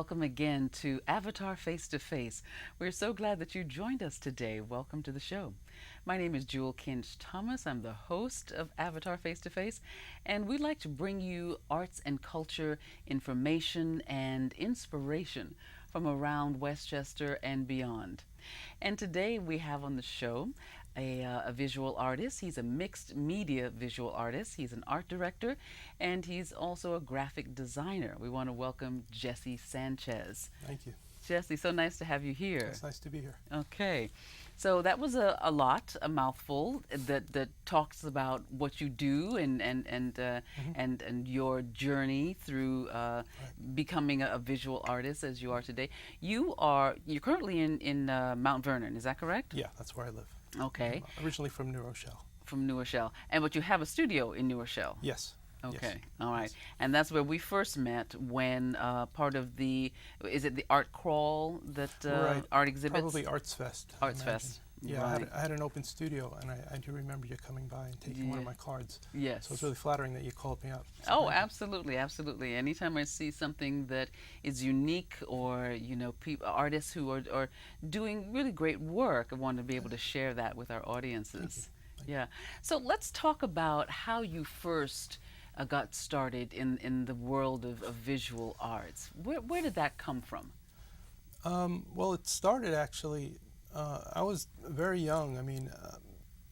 welcome again to Avatar Face to Face. We're so glad that you joined us today. Welcome to the show. My name is Jewel Kinch Thomas. I'm the host of Avatar Face to Face, and we'd like to bring you arts and culture information and inspiration from around Westchester and beyond. And today we have on the show a visual artist. He's a mixed media visual artist. He's an art director, and he's also a graphic designer. We want to welcome Jesse Sanchez. Thank you. Jesse, so nice to have you here. It's nice to be here. Okay. So that was a mouthful that talks about what you do and your journey through becoming a visual artist as you are today. You're currently in Mount Vernon, is that correct? Yeah, that's where I live. Okay. I'm originally from New Rochelle. From New Rochelle, but you have a studio in New Rochelle. Yes. Okay, Yes. all right. Yes. And that's where we first met when part of is it the art crawl that Right. art exhibits? Probably Arts Fest. I Arts imagine. Fest. Yeah, Right. I had an open studio, and I do remember you coming by and taking one of Yeah. my cards. Yes. So it's really flattering that you called me up. So Oh, thank you. absolutely, absolutely. Anytime I see something that is unique, or artists who are doing really great work, I want to be able to share that with our audiences. Thank you. Yeah. So let's talk about how you first got started in the world of visual arts. Where did that come from? Well, it started actually, I was very young. I mean,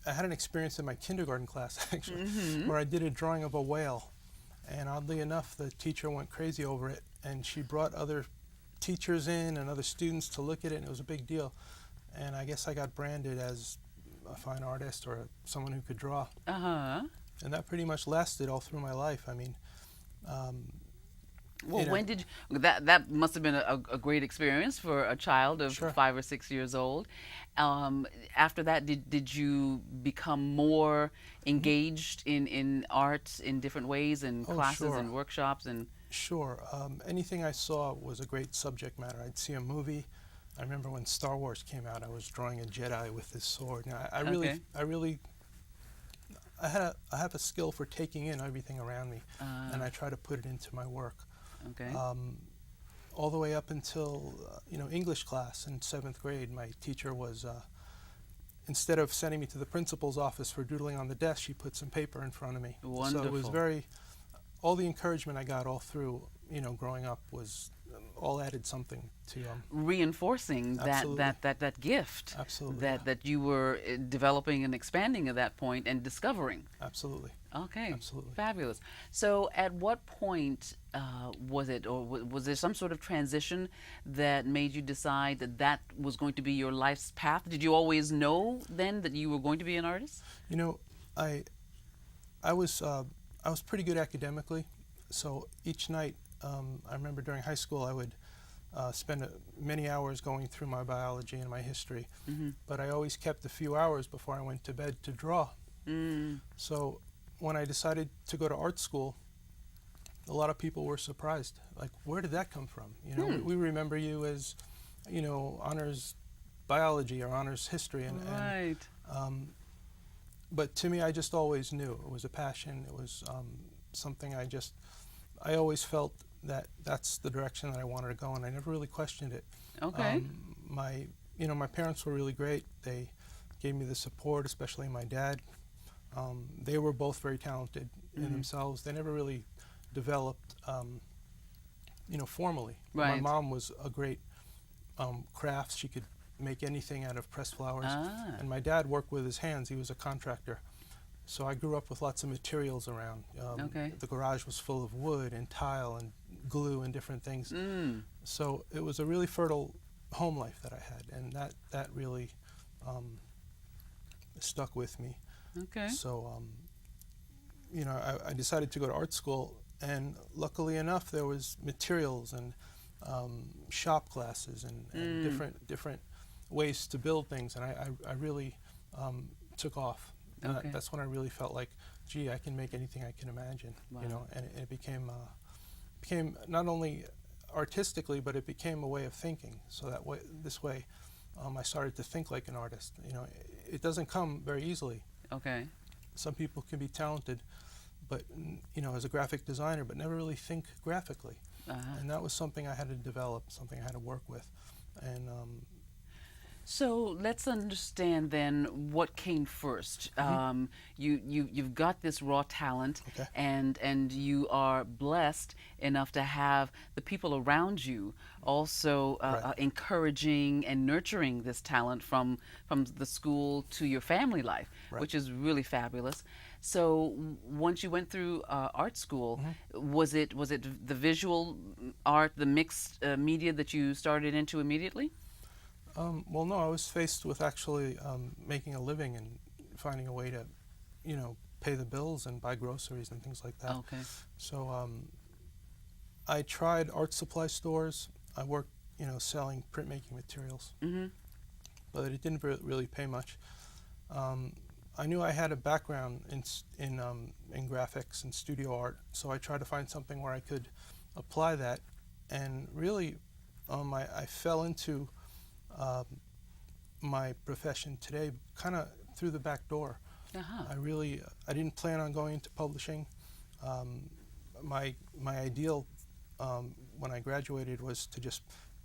I had an experience in my kindergarten class, actually, where I did a drawing of a whale. And oddly enough, the teacher went crazy over it, and she brought other teachers in and other students to look at it, and it was a big deal. And I guess I got branded as a fine artist or someone who could draw. Uh-huh. And that pretty much lasted all through my life. I mean, Well, you know, when did you, that must have been a great experience for a child of Sure. 5 or 6 years old. After that, did you become more engaged in art in different ways, and Oh, classes sure. and workshops and? Sure. Anything I saw was a great subject matter. I'd see a movie. I remember when Star Wars came out, I was drawing a Jedi with his sword. Now, Okay. I have a skill for taking in everything around me, and I try to put it into my work. Okay. All the way up until English class in 7th grade, my teacher was instead of sending me to the principal's office for doodling on the desk, she put some paper in front of me. Wonderful. So it was all the encouragement I got all through growing up was all added something to Reinforcing Absolutely. that gift. Absolutely. That you were developing and expanding at that point and discovering. Absolutely. Okay. Absolutely. Fabulous. So at what point was it, or was there some sort of transition that made you decide that was going to be your life's path? Did you always know then that you were going to be an artist? I was pretty good academically, so each night I remember during high school I would spend many hours going through my biology and my history, but I always kept a few hours before I went to bed to draw. So when I decided to go to art school, a lot of people were surprised. Like, where did that come from? We remember you as, honors biology or honors history, Right. but to me, I just always knew it was a passion. It was something I always felt that that's the direction that I wanted to go, and I never really questioned it. Okay. My parents were really great. They gave me the support, especially my dad. They were both very talented in themselves. They never really developed, formally. My Right. mom was a great crafts. She could make anything out of pressed flowers. Ah. And my dad worked with his hands. He was a contractor. So I grew up with lots of materials around. Okay. The garage was full of wood and tile and glue and different things. So it was a really fertile home life that I had, and that really stuck with me. Okay. So, I decided to go to art school, and luckily enough, there was materials and shop classes and different ways to build things, and I really took off. And Okay. that's when I really felt like, gee, I can make anything I can imagine. Wow. And it became not only artistically, but it became a way of thinking. So this way, I started to think like an artist. It doesn't come very easily. Okay. Some people can be talented, but as a graphic designer, but never really think graphically. And that was something I had to develop, something I had to work with. And So let's understand then what came first. You've got this raw talent, Okay. and you are blessed enough to have the people around you also Right. encouraging and nurturing this talent from the school to your family life, Right. which is really fabulous. So once you went through art school, was it the visual art, the mixed media that you started into immediately? Well, no, I was faced with actually making a living and finding a way to, pay the bills and buy groceries and things like that. Okay. So I tried art supply stores. I worked, selling printmaking materials, Mm-hmm. but it didn't really pay much. I knew I had a background in graphics and studio art, so I tried to find something where I could apply that. And really, I fell into my profession today kind of through the back door. Uh-huh. I didn't plan on going into publishing. My ideal when I graduated was to just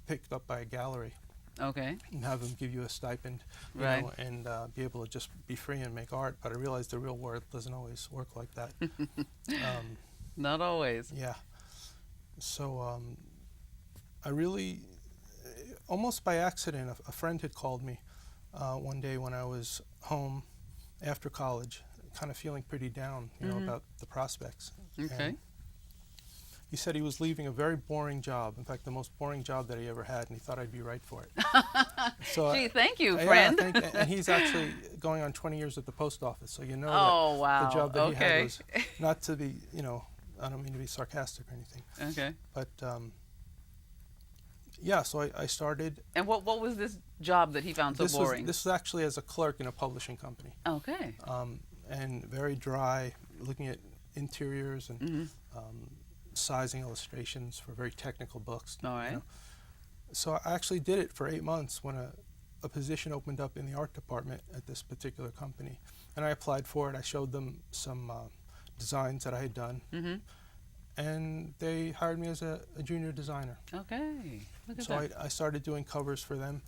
picked up by a gallery Okay. and have them give you a stipend, Right. and be able to just be free and make art. But I realized the real world doesn't always work like that. Not always. Yeah. So I really, almost by accident, a friend had called me one day when I was home after college, kind of feeling pretty down, about the prospects. Okay. And he said he was leaving a very boring job, in fact, the most boring job that he ever had, and he thought I'd be right for it. So Gee, thank you, yeah, friend. and he's actually going on 20 years at the post office, so Oh, that wow. the job that he had Okay. was not to be, I don't mean to be sarcastic or anything, Okay. but yeah, so I started. And what was this job that he found so boring? This was actually as a clerk in a publishing company, Okay. and very dry, looking at interiors and sizing illustrations for very technical books. All right. So I actually did it for 8 months when a position opened up in the art department at this particular company, and I applied for it. I showed them some designs that I had done, Mm-hmm. and they hired me as a junior designer. Okay. Look at So that. I started doing covers for them.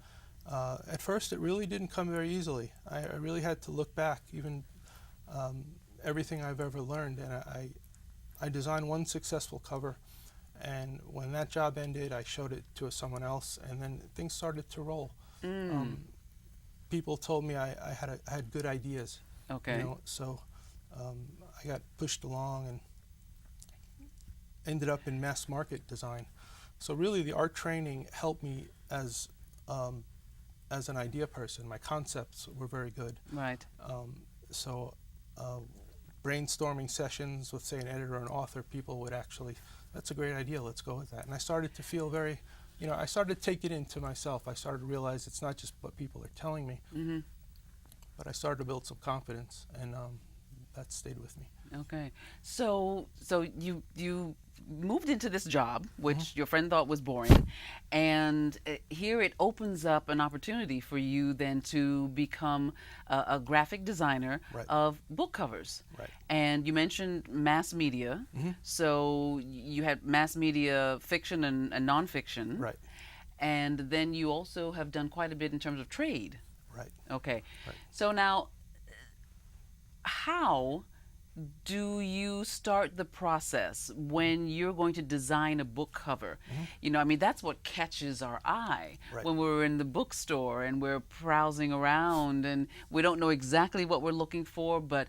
At first, it really didn't come very easily. I really had to look back, even everything I've ever learned, and I designed one successful cover, and when that job ended, I showed it to someone else, and then things started to roll. People told me I had good ideas. Okay. So I got pushed along and ended up in mass market design. So really, the art training helped me as an idea person. My concepts were very good. Right. So brainstorming sessions with, say, an editor or an author, people would actually, that's a great idea, let's go with that. And I started to feel very, I started to take it into myself. I started to realize it's not just what people are telling me, Mm-hmm. but I started to build some confidence, and that stayed with me. Okay. So you moved into this job, which your friend thought was boring, and here it opens up an opportunity for you then to become a graphic designer Right. of book covers. Right. And you mentioned mass media, so you had mass media fiction and nonfiction. Right. And then you also have done quite a bit in terms of trade. Right. Okay. Right. So now, how do you start the process when you're going to design a book cover? That's what catches our eye Right. when we're in the bookstore and we're browsing around and we don't know exactly what we're looking for, but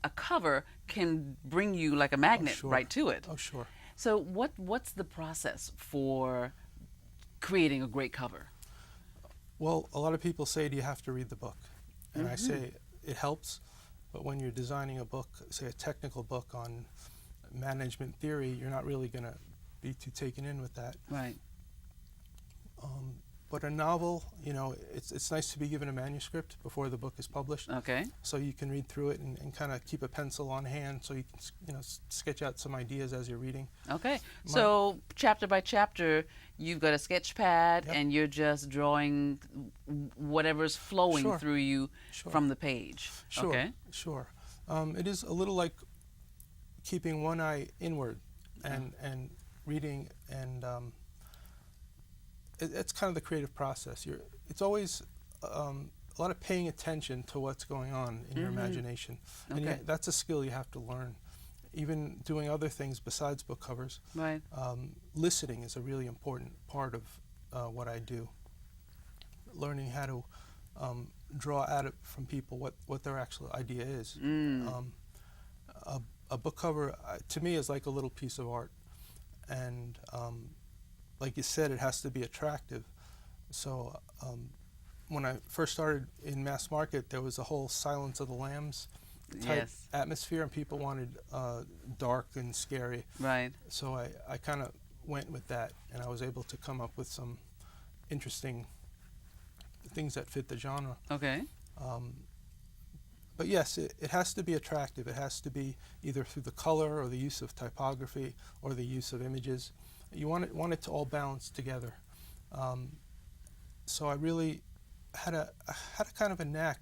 a cover can bring you like a magnet sure. right to it. Oh, sure. So what's the process for creating a great cover? Well, a lot of people say, do you have to read the book? And I say it helps, but when you're designing a book, say a technical book on management theory, you're not really going to be too taken in with that. Right. But a novel, it's nice to be given a manuscript before the book is published, Okay. so you can read through it and kind of keep a pencil on hand, so you can sketch out some ideas as you're reading. Okay. So chapter by chapter, you've got a sketch pad, Yep. and you're just drawing whatever's flowing Sure. through you Sure. from the page. Sure. Okay. Sure. It is a little like keeping one eye inward and reading, and it's kind of the creative process. It's always a lot of paying attention to what's going on in your imagination, and that's a skill you have to learn. Even doing other things besides book covers, Right. Listening is a really important part of what I do. Learning how to draw out from people what their actual idea is. A book cover, to me, is like a little piece of art, and like you said, it has to be attractive. So when I first started in mass market, there was a whole Silence of the Lambs type atmosphere, and people wanted dark and scary. Right. So I kind of went with that, and I was able to come up with some interesting things that fit the genre. Okay. But yes, it has to be attractive. It has to be either through the color or the use of typography or the use of images. You want it to all balance together. So I really had a kind of a knack,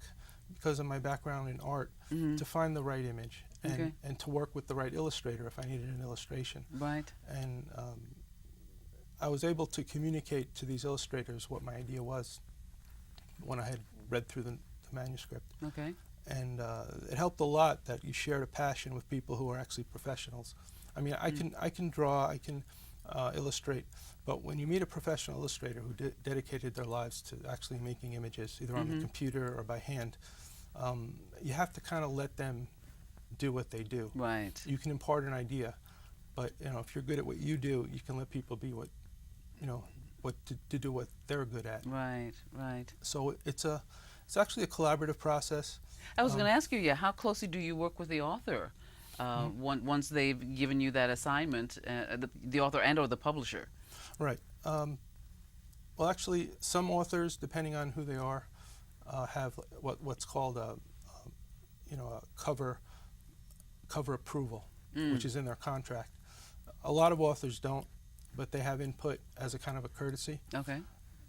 because of my background in art, to find the right image and to work with the right illustrator if I needed an illustration. Right. And I was able to communicate to these illustrators what my idea was when I had read through the manuscript. Okay. And it helped a lot that you shared a passion with people who are actually professionals. I mean, I can draw, I can illustrate, but when you meet a professional illustrator who dedicated their lives to actually making images, either on the computer or by hand, you have to kind of let them do what they do. Right. You can impart an idea, but if you're good at what you do, you can let people be what to do what they're good at. Right. Right. So it's actually a collaborative process. I was going to ask you, how closely do you work with the author once they've given you that assignment, the author and or the publisher? Right. Well, actually, some authors, depending on who they are, have what's called a cover approval, which is in their contract. A lot of authors don't, but they have input as a kind of a courtesy. Okay.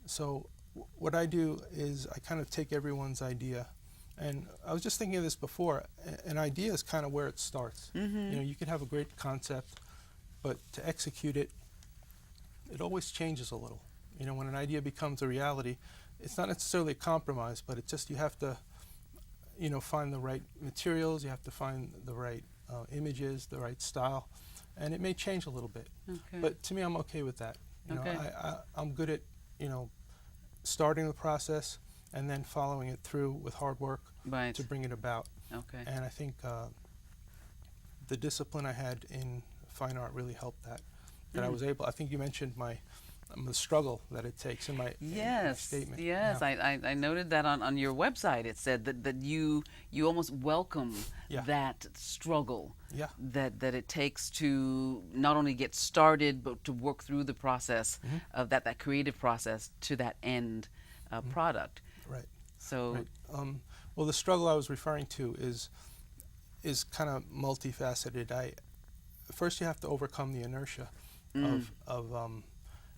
So what I do is I kind of take everyone's idea, and I was just thinking of this before. An idea is kind of where it starts. You can have a great concept, but to execute it, it always changes a little. When an idea becomes a reality, it's not necessarily a compromise, but it's just you have to, find the right materials, you have to find the right images, the right style, and it may change a little bit. Okay. But to me, I'm okay with that. Okay. I'm good at, starting the process and then following it through with hard work to bring it about. Okay. And I think the discipline I had in fine art really helped that. That I was able. I think you mentioned the struggle that it takes in my statement. Yes, yeah. I noted that on your website. It said that you almost welcome that struggle that it takes to not only get started, but to work through the process of that creative process to that end product. Right. So, right. Well, the struggle I was referring to is kind of multifaceted. First you have to overcome the inertia of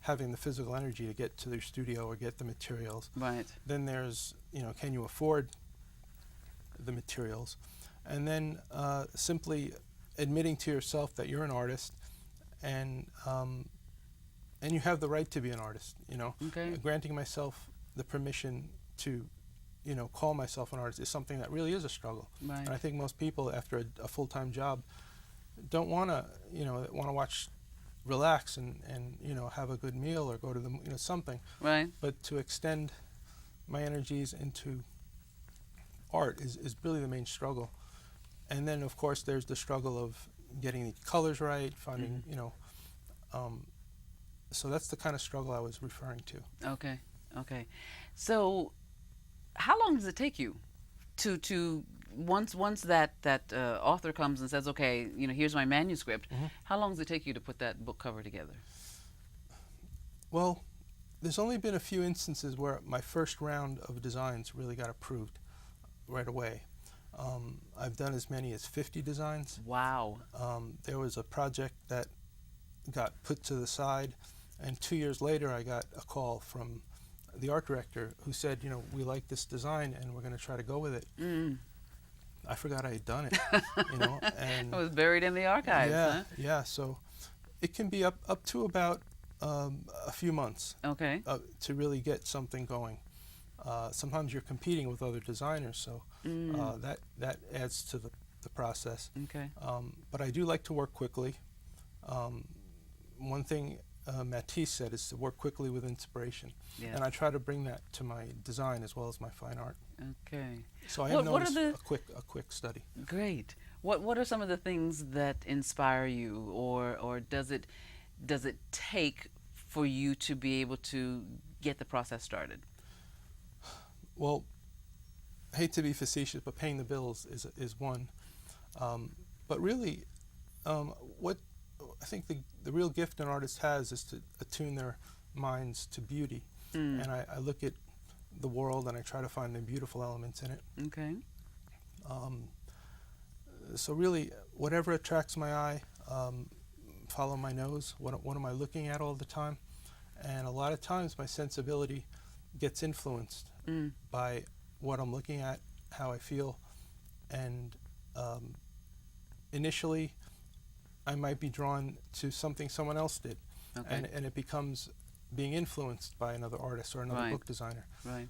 having the physical energy to get to their studio or get the materials. Right. Then there's, can you afford the materials? And then simply admitting to yourself that you're an artist, and you have the right to be an artist. Okay. Granting myself the permission to, call myself an artist is something that really is a struggle. Right. And I think most people, after a full-time job, don't want to, want to relax and have a good meal or go to the something. Right. But to extend my energies into art is really the main struggle. And then of course there's the struggle of getting the colors right, finding so that's the kind of struggle I was referring to. Okay. Okay. So how long does it take you to once that author comes and says, okay, here's my manuscript, how long does it take you to put that book cover together? Well, there's only been a few instances where my first round of designs really got approved right away. I've done as many as 50 designs. Wow. There was a project that got put to the side, and 2 years later I got a call from the art director who said, we like this design and we're going to try to go with it. I forgot I had done it, and it was buried in the archives. Yeah, huh? yeah. So It can be up to about a few months Okay. to really get something going. Sometimes you're competing with other designers, so that adds to the process. Okay. But I do like to work quickly. One thing Matisse said is to work quickly with inspiration, Yes. and I try to bring that to my design as well as my fine art. Okay. So I What- have what are noticed the- a quick study. Great. What are some of the things that inspire you, or does it take for you to be able to get the process started? Well, I hate to be facetious, but paying the bills is one. But really, what I think the real gift an artist has is to attune their minds to beauty. And I look at the world and I try to find the beautiful elements in it. Okay. So really, whatever attracts my eye, follow my nose. What am I looking at all the time? And a lot of times my sensibility gets influenced by what I'm looking at, how I feel. And initially, I might be drawn to something someone else did. Okay. And it becomes being influenced by another artist or another Right. book designer. Right.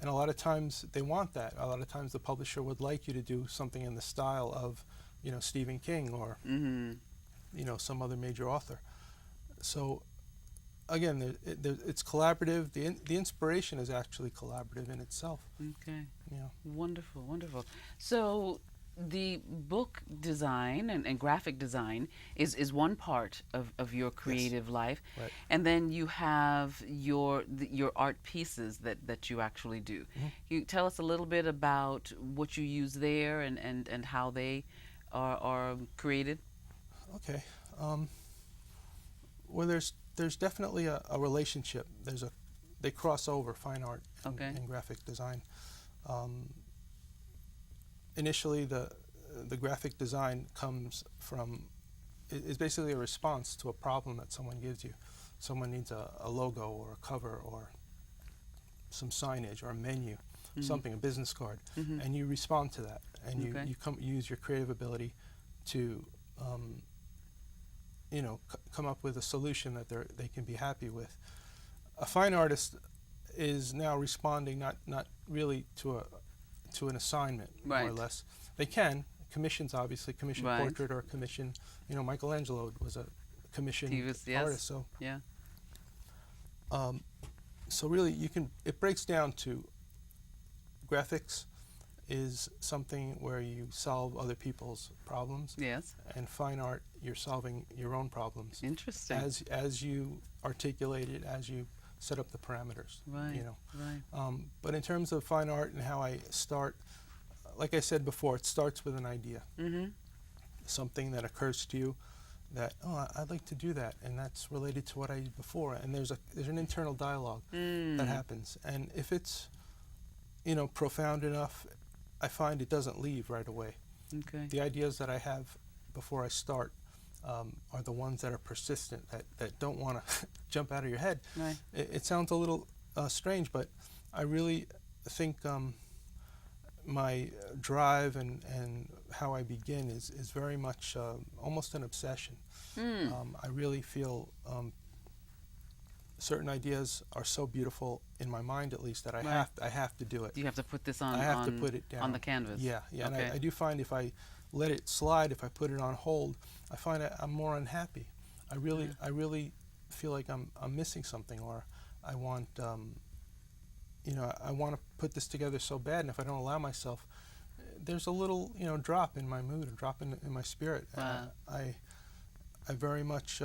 And a lot of times they want that. A lot of times the publisher would like you to do something in the style of, Stephen King or, some other major author. So, again, it's collaborative. The inspiration is actually collaborative in itself. Okay. Yeah. Wonderful. Wonderful. So the book design and graphic design is one part of your creative life, Right. and then you have your art pieces that you actually do. You tell us a little bit about what you use there and how they are created. Okay. Well, there's definitely a relationship. They cross over, fine art Okay. and graphic design. Initially, the graphic design is basically a response to a problem that someone gives you. Someone needs a logo or a cover or some signage or a menu, something, a business card, and you respond to that, and Okay. you use your creative ability to come up with a solution that they can be happy with. A fine artist is now responding not really to an assignment, more or Right. less. They can commissions, obviously, commission Right. portrait or commission. Michelangelo was a commission He was- yes. artist. So Yeah. so really, it breaks down to graphics is something where you solve other people's problems, Yes. and fine art, you're solving your own problems Interesting. as you articulate it, as you set up the parameters. Right. Right. But in terms of fine art and how I start, like I said before, it starts with an idea, something that occurs to you that, I'd like to do that, and that's related to what I did before, and there's an internal dialogue that happens, and if it's profound enough, I find it doesn't leave right away. Okay. The ideas that I have before I start are the ones that are persistent, that don't want to jump out of your head. Right. It sounds a little strange, but I really think my drive and how I begin is very much almost an obsession. I really feel certain ideas are so beautiful in my mind, at least, that I have to do it. You have to put this on. I have to put it down on the canvas. Yeah, and Okay. I do find if I let it slide, if I put it on hold, I find I'm more unhappy. I really feel like I'm missing something, or I want I want to put this together so bad, and if I don't allow myself, there's a little drop in my mood, a drop in my spirit. Wow. I very much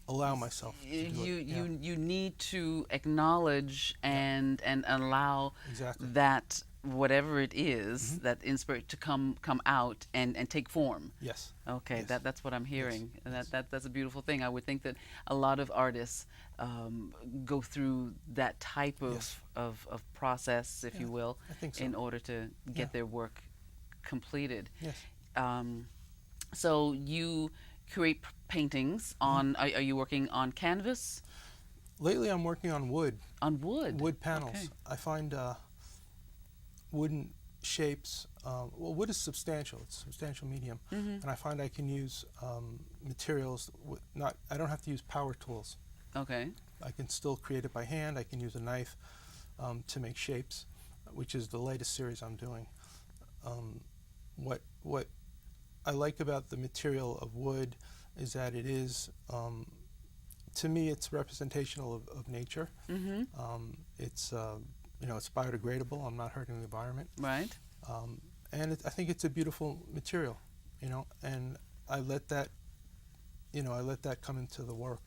allow myself to do it. Yeah. You need to acknowledge and allow Exactly. that whatever it is, that inspiration to come out and take form. Yes. Okay, Yes. that's what I'm hearing, and Yes. that's a beautiful thing. I would think that a lot of artists go through that type of Yes. of process, if you Yeah, will, I think so. in order to get Yeah. their work completed. Yes. So you create paintings on. Are you working on canvas? Lately, I'm working on wood. On wood. Wood panels. Okay. I find wooden shapes. Well, wood is substantial. It's a substantial medium, and I find I can use materials. I don't have to use power tools. Okay. I can still create it by hand. I can use a knife to make shapes, which is the latest series I'm doing. What I like about the material of wood is that it is, to me, it's representational of nature. It's it's biodegradable. I'm not hurting the environment. Right. And I think it's a beautiful material, and I let that, come into the work.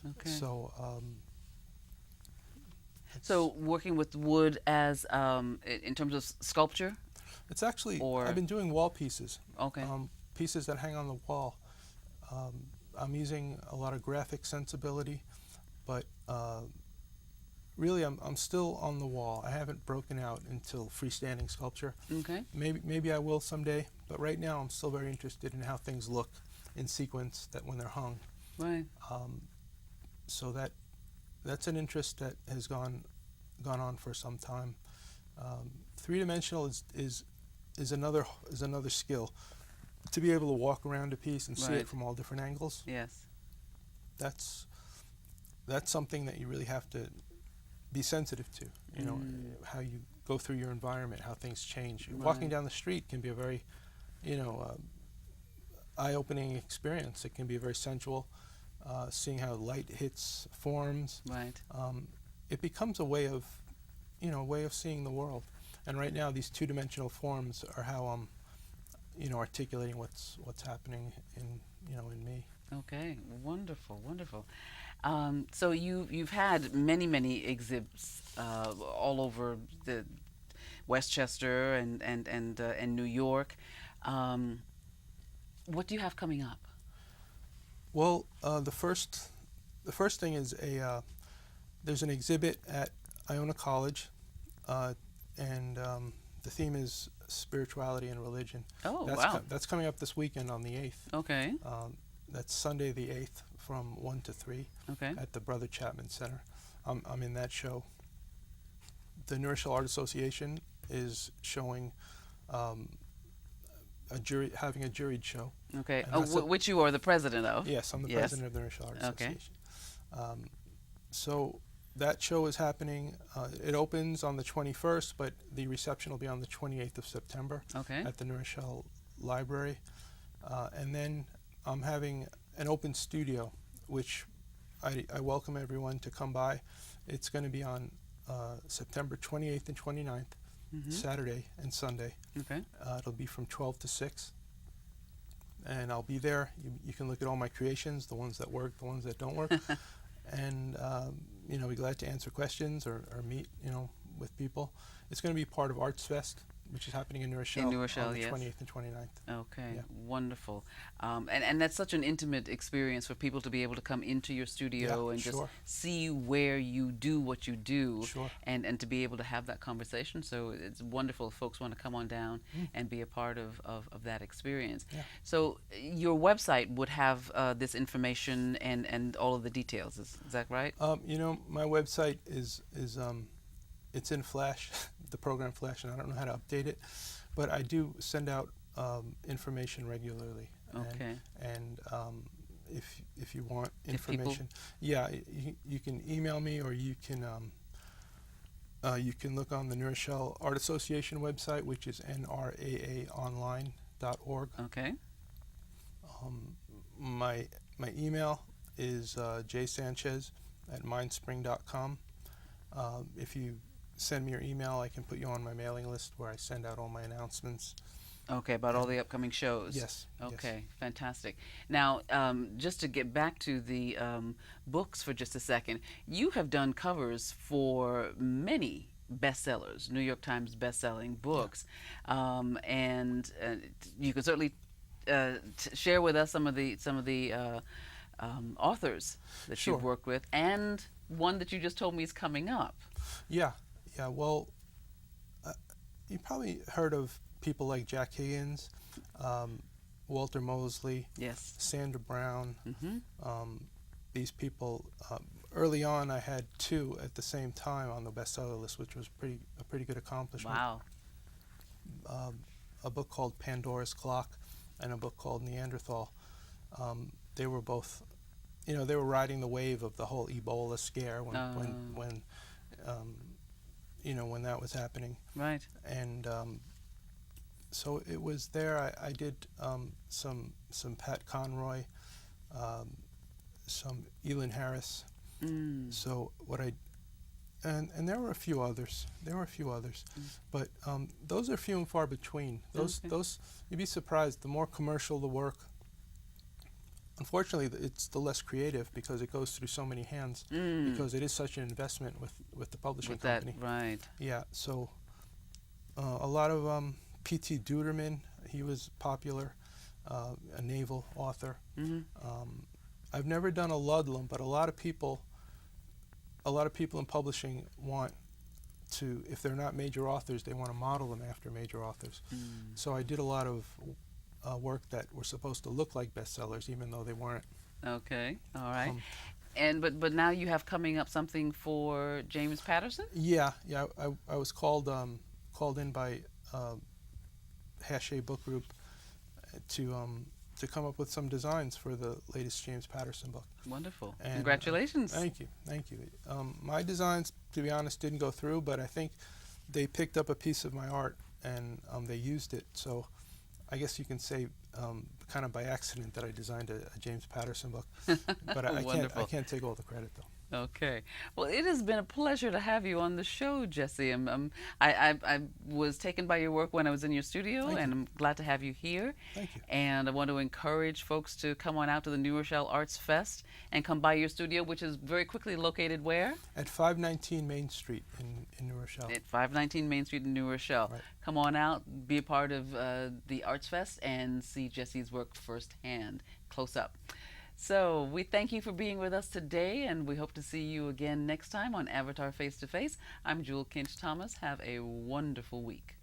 Okay. So. So working with wood as in terms of sculpture. It's actually, Or- I've been doing wall pieces. Okay. Pieces that hang on the wall. I'm using a lot of graphic sensibility, but really I'm still on the wall. I haven't broken out until freestanding sculpture. Okay. Maybe I will someday, but right now I'm still very interested in how things look in sequence that when they're hung. Right. So that's an interest that has gone on for some time. Three-dimensional is another skill. To be able to walk around a piece and see Right. it from all different angles, Yes. that's something that you really have to be sensitive to. How you go through your environment, how things change. Walking Right. down the street can be a very, eye-opening experience. It can be very sensual. Seeing how light hits forms. Right. It becomes a way of seeing the world. And right now, these two-dimensional forms are how I'm, articulating what's happening in me. Okay. Wonderful. Wonderful. So you've had many exhibits all over the Westchester and New York. What do you have coming up? Well, the first thing is there's an exhibit at Iona College, and the theme is spirituality and religion. Oh, That's wow. That's coming up this weekend on the 8th. Okay. That's Sunday the 8th from 1 to 3 Okay. at the Brother Chapman Center. I'm in that show. The New Rochelle Art Association is showing having a juried show. Okay. And that's Which you are the president of. Yes, I'm the Yes. president of the New Rochelle Art Okay. Association. So that show is happening. It opens on the 21st, but the reception will be on the 28th of September Okay. at the New Rochelle Library. And then I'm having an open studio, which I welcome everyone to come by. It's going to be on September 28th and 29th, Saturday and Sunday. Okay. It'll be from 12 to 6. And I'll be there. You can look at all my creations, the ones that work, the ones that don't work. And, be glad to answer questions or meet, with people. It's going to be part of Arts Fest, which is happening in New Rochelle, New Rochelle, on the yes. 20th and 29th. Okay, Yeah. wonderful. And that's such an intimate experience for people to be able to come into your studio Yeah, and sure. just see where you do what you do, Sure. and to be able to have that conversation. So it's wonderful if folks want to come on down and be a part of that experience. Yeah. So your website would have this information and all of the details. Is that right? My website is it's in Flash, the program Flash, and I don't know how to update it, but I do send out information regularly. Okay. And if you want If people- information, yeah, you can email me, or you can look on the New Rochelle Art Association website, which is nraaonline.org. Okay. My email is jsanchez@mindspring.com. If you send me your email, I can put you on my mailing list where I send out all my announcements. Okay, about all the upcoming shows. Yes. Okay, fantastic. Now, just to get back to the books for just a second, you have done covers for many bestsellers, New York Times best-selling books, and you could certainly share with us some of the authors that Sure. you've worked with, and one that you just told me is coming up. Yeah. Well, you probably heard of people like Jack Higgins, Walter Mosley, Yes. Sandra Brown. Mm-hmm. These people. Early on, I had 2 at the same time on the bestseller list, which was a pretty good accomplishment. Wow. um, a book called Pandora's Clock and a book called Neanderthal. They were both, they were riding the wave of the whole Ebola scare um, when that was happening. Right. And so it was there. I did some Pat Conroy, some Elin Harris. So what I and there were a few others. But those are few and far between. Those you'd be surprised. The more commercial the work, unfortunately, it's the less creative because it goes through so many hands. Because it is such an investment with the publishing company. Right. Yeah. So a lot of P.T. Duderman, he was popular, a naval author. I've never done a Ludlum, but a lot of people in publishing want to, if they're not major authors, they want to model them after major authors. So I did a lot of work that were supposed to look like bestsellers, even though they weren't. Okay. All right. But now you have coming up something for James Patterson? Yeah. I was called in by Hache Book Group to come up with some designs for the latest James Patterson book. Wonderful. And, congratulations. Thank you. My designs, to be honest, didn't go through, but I think they picked up a piece of my art and they used it. So I guess you can say kind of by accident that I designed a James Patterson book. But I can't take all the credit, though. Okay. Well, it has been a pleasure to have you on the show, Jesse. I was taken by your work when I was in your studio, and I'm glad to have you here. Thank you. And I want to encourage folks to come on out to the New Rochelle Arts Fest and come by your studio, which is very quickly located where? At 519 Main Street in New Rochelle. At 519 Main Street in New Rochelle. Right. Come on out, be a part of the Arts Fest, and see Jesse's work firsthand, close up. So we thank you for being with us today, and we hope to see you again next time on Avitar Face to Face. I'm Jewel Kinch Thomas. Have a wonderful week.